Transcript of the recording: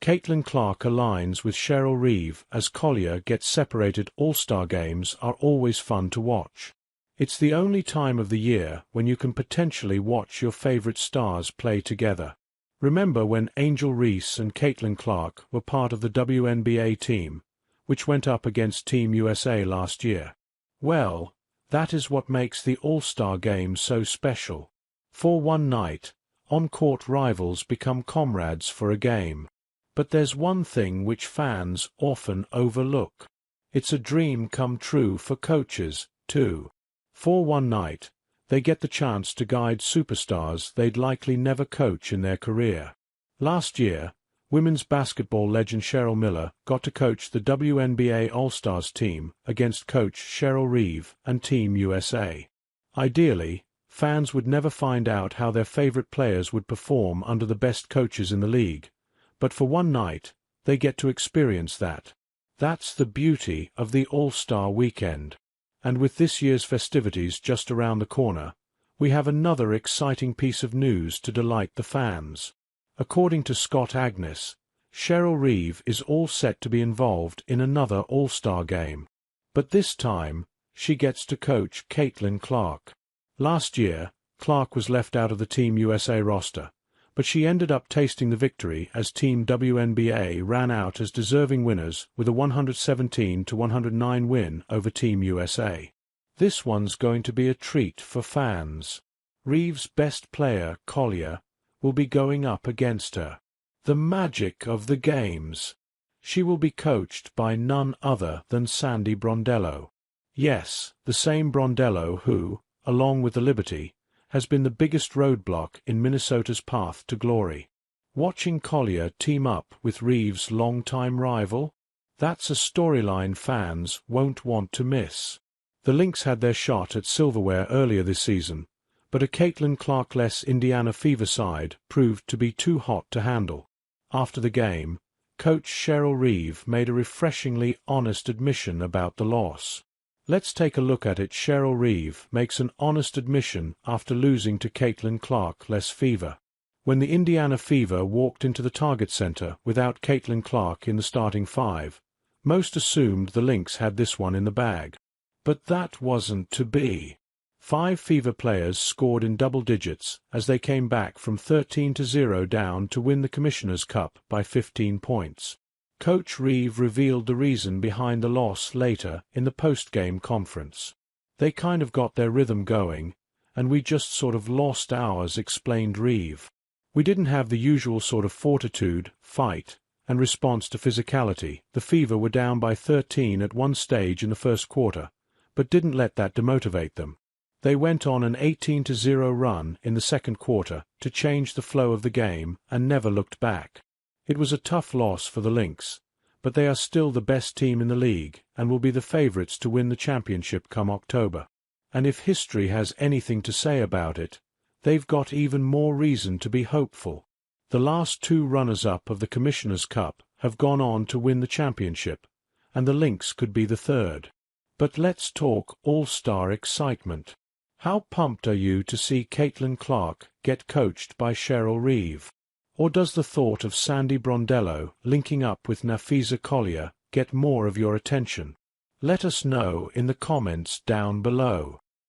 Caitlin Clark aligns with Cheryl Reeve as Collier gets separated. All-Star games are always fun to watch. It's the only time of the year when you can potentially watch your favorite stars play together. Remember when Angel Reese and Caitlin Clark were part of the WNBA team, which went up against Team USA last year? Well, that is what makes the All-Star Game so special. For one night, on-court rivals become comrades for a game. But there's one thing which fans often overlook. It's a dream come true for coaches, too. For one night, they get the chance to guide superstars they'd likely never coach in their career. Last year, women's basketball legend Cheryl Miller got to coach the WNBA All-Stars team against coach Cheryl Reeve and Team USA. Ideally, fans would never find out how their favorite players would perform under the best coaches in the league, but for one night, they get to experience that. That's the beauty of the All-Star Weekend. And with this year's festivities just around the corner, we have another exciting piece of news to delight the fans. According to Scott Agnes, Cheryl Reeve is all set to be involved in another All-Star game. But this time, she gets to coach Caitlin Clark. Last year, Clark was left out of the Team USA roster, but she ended up tasting the victory as Team WNBA ran out as deserving winners with a 117-109 win over Team USA. This one's going to be a treat for fans. Reeve's best player, Collier, will be going up against her. The magic of the games. She will be coached by none other than Sandy Brondello. Yes, the same Brondello who, along with the Liberty, has been the biggest roadblock in Minnesota's path to glory. Watching Collier team up with Reeve's longtime rival? That's a storyline fans won't want to miss. The Lynx had their shot at silverware earlier this season, but a Caitlin Clark-less Indiana Fever side proved to be too hot to handle. After the game, coach Cheryl Reeve made a refreshingly honest admission about the loss. Let's take a look at it. Cheryl Reeve makes an honest admission after losing to Caitlin Clark-less Fever. When the Indiana Fever walked into the Target Center without Caitlin Clark in the starting five, most assumed the Lynx had this one in the bag. But that wasn't to be. 5 Fever players scored in double digits as they came back from 13-0 down to win the Commissioner's Cup by 15 points. Coach Reeve revealed the reason behind the loss later in the post-game conference. They kind of got their rhythm going, and we just sort of lost ours, explained Reeve. We didn't have the usual sort of fortitude, fight, and response to physicality. The Fever were down by 13 at one stage in the first quarter, but didn't let that demotivate them. They went on an 18-0 run in the second quarter to change the flow of the game and never looked back. It was a tough loss for the Lynx, but they are still the best team in the league and will be the favorites to win the championship come October. And if history has anything to say about it, they've got even more reason to be hopeful. The last 2 runners-up of the Commissioner's Cup have gone on to win the championship, and the Lynx could be the third. But let's talk All-Star excitement. How pumped are you to see Caitlin Clark get coached by Cheryl Reeve? Or does the thought of Sandy Brondello linking up with Napheesa Collier get more of your attention? Let us know in the comments down below.